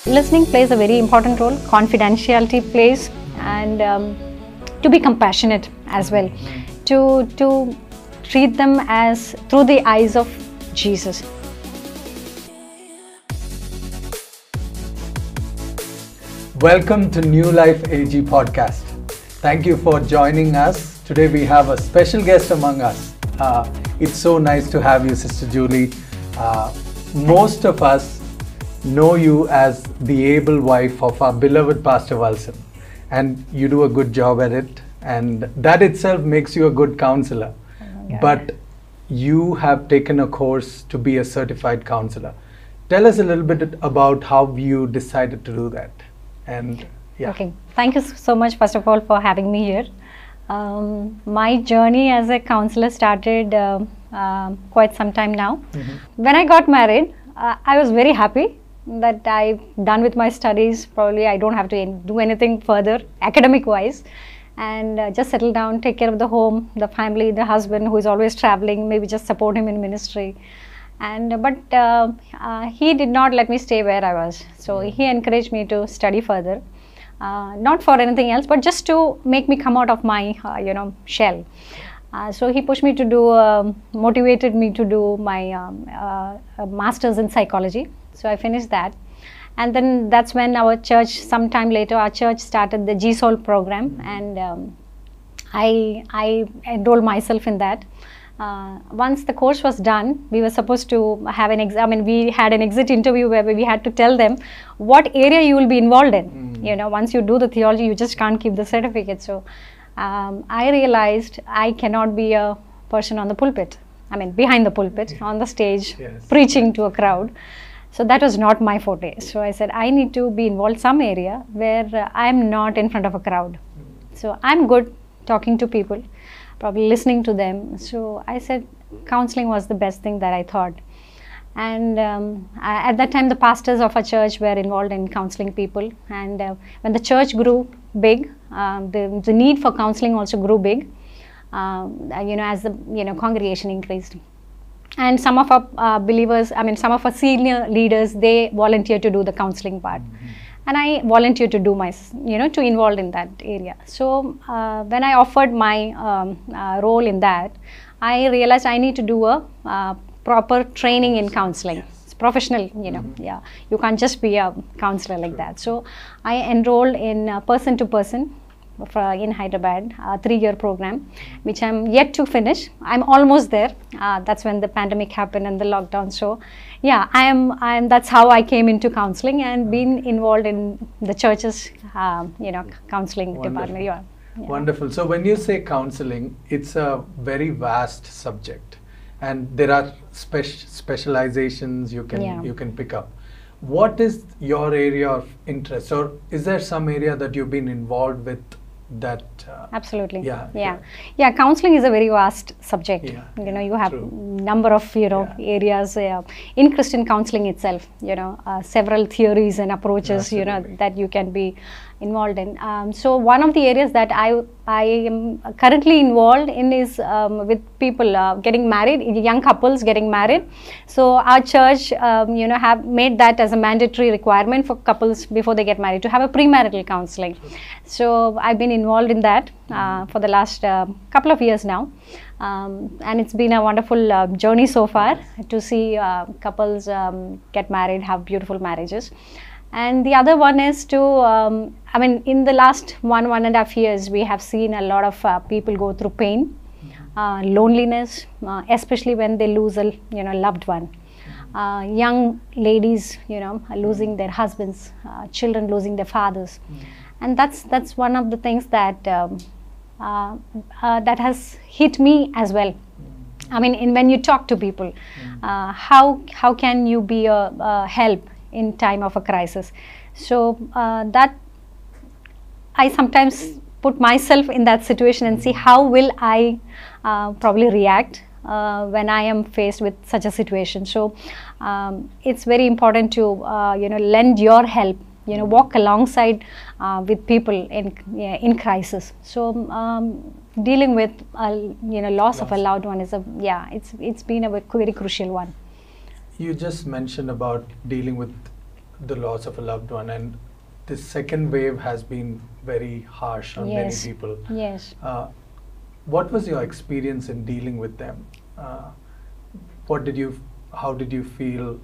Listening plays a very important role, confidentiality plays, and to be compassionate as well, to treat them as through the eyes of Jesus. Welcome to New Life AG podcast. Thank you for joining us. Today we have a special guest among us. It's so nice to have you, Sister Julie. Most of us know you as the able wife of our beloved Pastor Walson, and you do a good job at it, and that itself makes you a good counselor. But you have taken a course to be a certified counselor. Tell us a little bit about how you decided to do that. And yeah. Okay, thank you so much first of all for having me here. My journey as a counselor started quite some time now. When I got married, I was very happy that I'm done with my studies. Probably I don't have to do anything further academic wise, and just settle down, take care of the home, the family, the husband who is always traveling, maybe just support him in ministry. But he did not let me stay where I was. So he encouraged me to study further, not for anything else, but just to make me come out of my shell. So he pushed me to do, motivated me to do my master's in psychology. So I finished that, and then that's when our church, sometime later, our church started the GSOL program, and I enrolled myself in that. Once the course was done, we were supposed to have an exam, and we had an exit interview where we had to tell them what area you will be involved in. You know, once you do the theology, you just can't keep the certificate. So I realized I cannot be a person on the pulpit. I mean, behind the pulpit, on the stage, preaching to a crowd. So that was not my forte. So I said, I need to be involved some area where I'm not in front of a crowd. So I'm good talking to people, probably listening to them. So I said counseling was the best thing that I thought. And at that time, the pastors of our church were involved in counseling people. And when the church grew big, the need for counseling also grew big, as the congregation increased. And some of our believers, some of our senior leaders, they volunteered to do the counseling part. And I volunteered to do my, to involve in that area. So when I offered my role in that, I realized I need to do a proper training in counseling. It's professional, you can't just be a counselor like that. So I enrolled in person to person in Hyderabad, a 3-year program, which I'm yet to finish. I'm almost there. That's when the pandemic happened and the lockdown. So yeah, that's how I came into counseling and been involved in the church's, counseling department. Yeah. Wonderful. So when you say counseling, it's a very vast subject, and there are specializations you can pick up. What is your area of interest, or is there some area that you've been involved with that? Absolutely. Yeah. Counseling is a very vast subject. You have number of areas in Christian counseling itself. Several theories and approaches. That you can be involved in. So one of the areas that I am currently involved in is with people getting married, young couples getting married. So our church, have made that as a mandatory requirement for couples before they get married to have a premarital counseling. So I've been involved in that for the last couple of years now. And it's been a wonderful journey so far to see couples get married, have beautiful marriages. And the other one is to, in the last 1.5 years, we have seen a lot of people go through pain, loneliness, especially when they lose a loved one. Young ladies, losing their husbands, children losing their fathers, and that's one of the things that that has hit me as well. When you talk to people, how can you be a help in time of a crisis? So that I sometimes put myself in that situation and see how will I probably react when I am faced with such a situation. So it's very important to lend your help, walk alongside with people in crisis. So dealing with loss of a loved one is it's been a very crucial one. You just mentioned about dealing with the loss of a loved one, and this second wave has been very harsh on many people. Yes. What was your experience in dealing with them? How did you feel?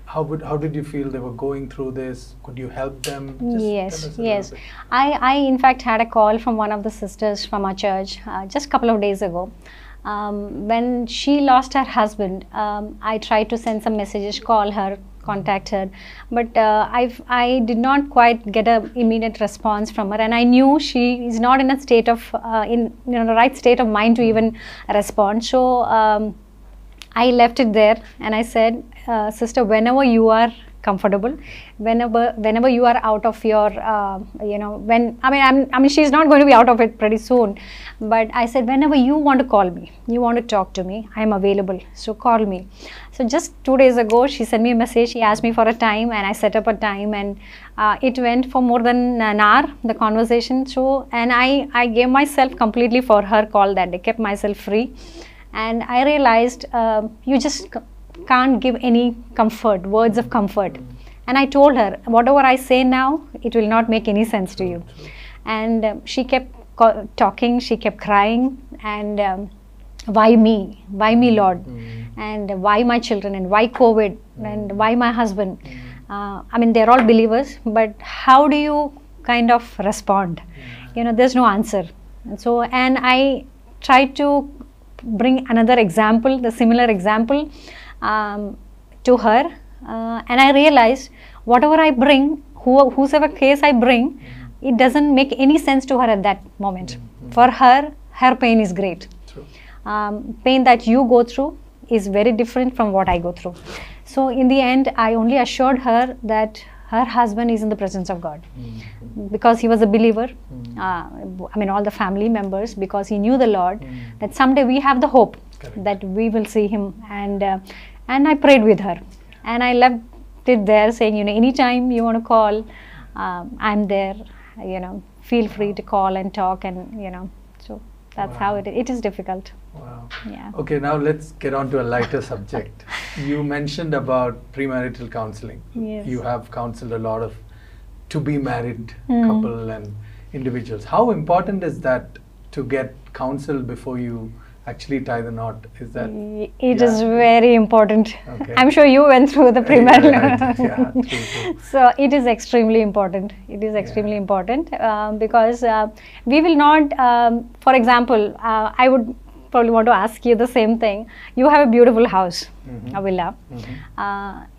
How did you feel they were going through this? Could you help them? Yes. I in fact had a call from one of the sisters from our church just a couple of days ago. When she lost her husband, I tried to send some messages, call her, contact her, but I did not quite get an immediate response from her, and I knew she is not in a state of the right state of mind to even respond. So I left it there, and I said, sister, whenever you are comfortable, whenever you are out of your she's not going to be out of it pretty soon, but I said, whenever you want to call me, you want to talk to me, I am available, so call me. So just 2 days ago she sent me a message. She asked me for a time, and I set up a time, and it went for more than an hour, the conversation. So, and I gave myself completely for her call that day, kept myself free, and I realized you just can't give any comfort, words of comfort. And I told her, whatever I say now, it will not make any sense to you. And she kept talking, she kept crying, and why me, Lord, and why my children, and why COVID, and why my husband. They're all believers, but how do you kind of respond? There's no answer. And I tried to bring another example, the similar example, to her, and I realized whatever I bring, whosoever case I bring, it doesn't make any sense to her at that moment. For her, her pain is great. Pain that you go through is very different from what I go through. So in the end, I only assured her that her husband is in the presence of God, because he was a believer. All the family members, because he knew the Lord, that someday we have the hope that we will see him. And I prayed with her, and I left it there saying, anytime you want to call, I'm there, feel free to call and talk, and so that's how it is. It is difficult. Wow. Yeah. Okay, now let's get on to a lighter subject. You mentioned about premarital counseling. Yes. You have counseled a lot of to-be married couple and individuals. How important is that to get counseled before you actually tie the knot? Is that? It is very important. Okay. I'm sure you went through the premarital. True. So it is extremely important. It is extremely important because we will not, for example, I would probably want to ask you the same thing. You have a beautiful house, a villa.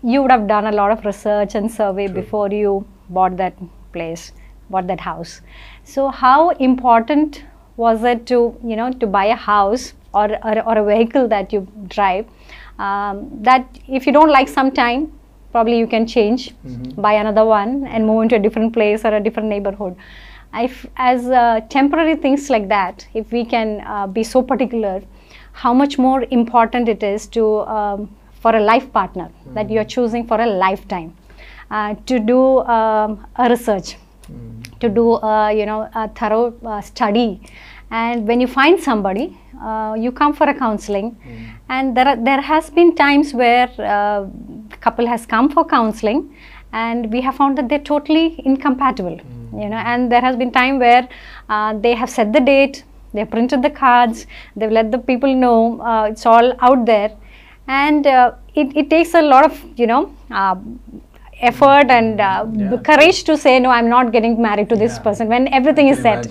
You would have done a lot of research and survey before you bought that place, bought that house. So how important was it to buy a house or a vehicle that you drive, that if you don't like sometime, probably you can change, buy another one and move into a different place or a different neighborhood. As temporary things like that, if we can be so particular, how much more important it is to for a life partner that you are choosing for a lifetime, to do a research, to do a thorough study. And when you find somebody, you come for a counseling, and there has been times where couple has come for counseling, and we have found that they're totally incompatible. And there has been time where they have set the date, they have printed the cards, they've let the people know, it's all out there, and it takes a lot of effort and courage to say, no, I'm not getting married to this person when everything is set.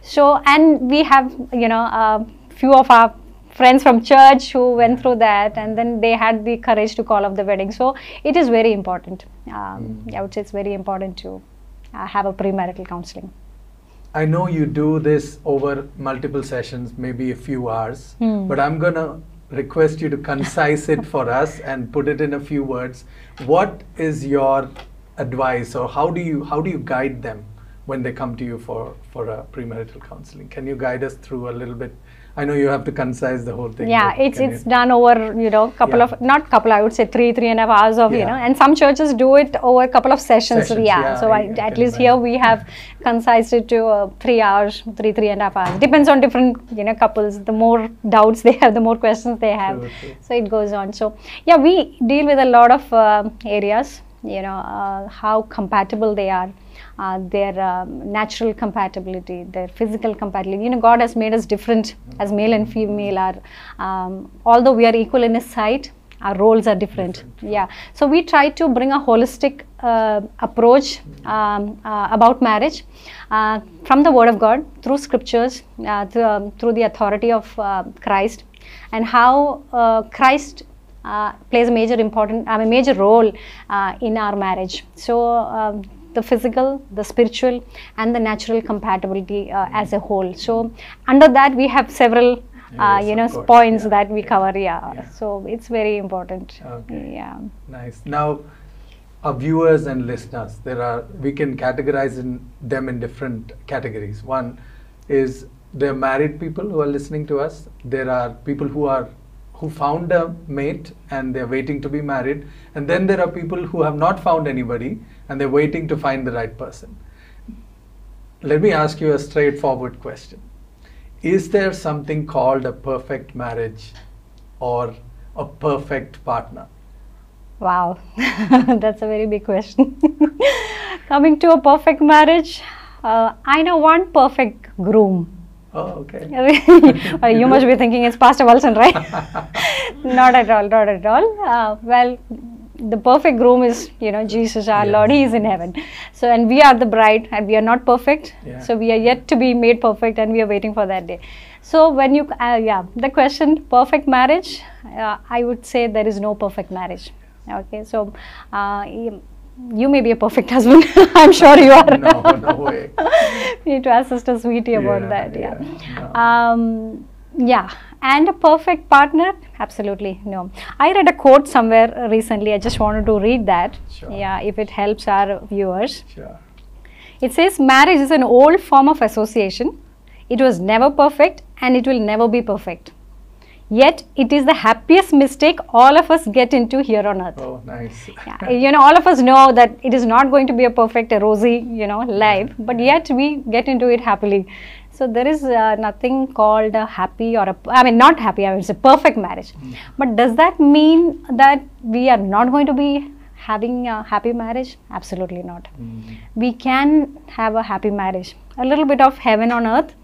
So, and we have few of our friends from church who went through that, and then they had the courage to call off the wedding. So it is very important. I would say it's very important to have a premarital counseling. I know you do this over multiple sessions, maybe a few hours, but I'm gonna request you to concise it for us and put it in a few words. What is your advice, or how do you guide them when they come to you for a premarital counseling? Can you guide us through a little bit? I know you have to concise the whole thing. Yeah, it's done over couple of, not couple, I would say 3.5 hours of and some churches do it over a couple of sessions. So at least here we have concised it to 3 hours, 3.5 hours. Depends on different couples. The more doubts they have, the more questions they have. True. So it goes on. So yeah, we deal with a lot of areas. how compatible they are, their natural compatibility, their physical compatibility. God has made us different as male and female are. Although we are equal in His sight, our roles are different. Yeah. So we try to bring a holistic approach about marriage from the Word of God, through scriptures, through the authority of Christ, and how Christ plays a major role in our marriage. So the physical, the spiritual, and the natural compatibility as a whole. So under that we have several points that we cover. So it's very important. Okay. Yeah. Nice. Now, our viewers and listeners, we can categorize them in different categories. One is they're married people who are listening to us. There are people who found a mate and they're waiting to be married, and then there are people who have not found anybody and they're waiting to find the right person. Let me ask you a straightforward question. Is there something called a perfect marriage or a perfect partner? Wow, that's a very big question. Coming to a perfect marriage, I know one perfect groom. Oh, okay. Well, you must be thinking it's Pastor Wilson, right? Not at all, not at all. Well, the perfect groom is, Jesus our Lord. He is in heaven. So, and we are the bride, and we are not perfect. So we are yet to be made perfect, and we are waiting for that day. So when you, the question, perfect marriage, I would say there is no perfect marriage. Okay, so you may be a perfect husband. I'm sure you are. No way. We need to ask Sister Sweetie about that. No. And a perfect partner? Absolutely no. I read a quote somewhere recently. I just wanted to read that. Sure. Yeah, if it helps our viewers. Sure. It says, marriage is an old form of association. It was never perfect and it will never be perfect. Yet, it is the happiest mistake all of us get into here on earth. Oh, nice. All of us know that it is not going to be a perfect, rosy, life, but yet we get into it happily. So, there is nothing called a happy or not happy, I would say perfect marriage. But does that mean that we are not going to be having a happy marriage? Absolutely not. We can have a happy marriage, a little bit of heaven on earth,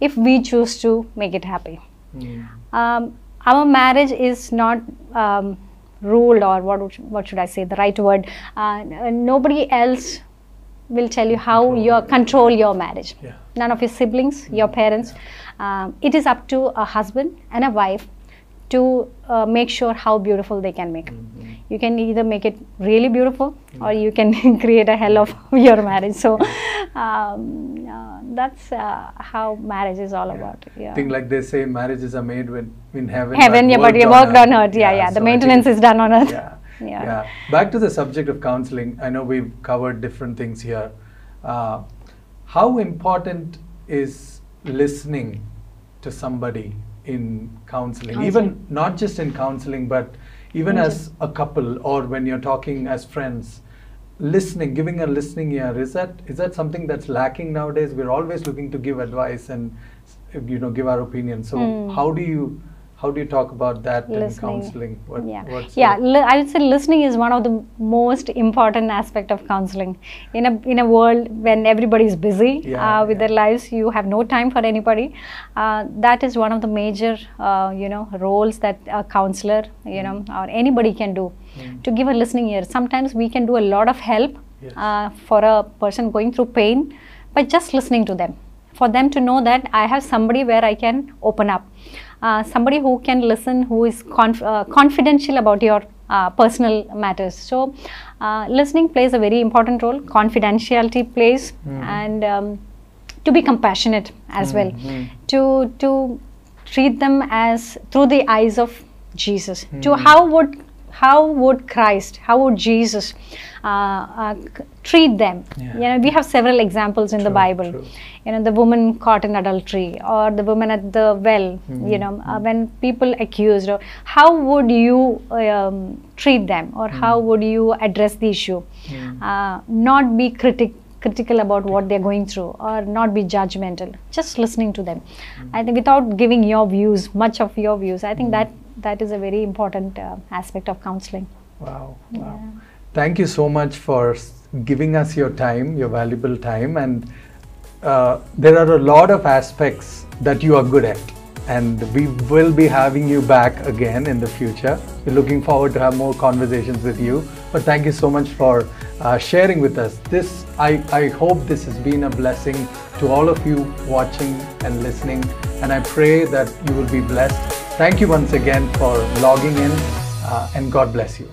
if we choose to make it happy. Our marriage is not ruled, or what should I say, the right word. Nobody else will tell you how you control your marriage. None of your siblings, your parents. It is up to a husband and a wife to make sure how beautiful they can make. You can either make it really beautiful or you can create a hell of your marriage. So that's how marriage is all about. I think like they say, marriages are made in heaven. But you worked on earth. The So maintenance is done on earth. Back to the subject of counseling. I know we've covered different things here. How important is listening to somebody in counseling? Even not just in counseling, but even as a couple, or when you're talking as friends, listening, giving a listening ear, is that something that's lacking nowadays? We're always looking to give advice and give our opinion. So how do you talk about that in counseling? I would say listening is one of the most important aspect of counseling. In a world when everybody is busy with their lives, you have no time for anybody. That is one of the major roles that a counselor or anybody can do, to give a listening ear. Sometimes we can do a lot of help for a person going through pain by just listening to them, for them to know that I have somebody where I can open up. Somebody who can listen, who is confidential about your personal matters. So, listening plays a very important role. Confidentiality plays, and to be compassionate as well. To treat them as through the eyes of Jesus. To how would Christ, how would Jesus treat them? We have several examples in the Bible. The woman caught in adultery, or the woman at the well. When people accused, or how would you treat them, or how would you address the issue? Not be critical about what they're going through, or not be judgmental. Just listening to them. I think without giving your views, much of your views. I think that is a very important aspect of counseling. Wow. Thank you so much for giving us your time, your valuable time. And there are a lot of aspects that you are good at. And we will be having you back again in the future. We're looking forward to have more conversations with you. But thank you so much for sharing with us. I hope this has been a blessing to all of you watching and listening. And I pray that you will be blessed. Thank you once again for logging in, and God bless you.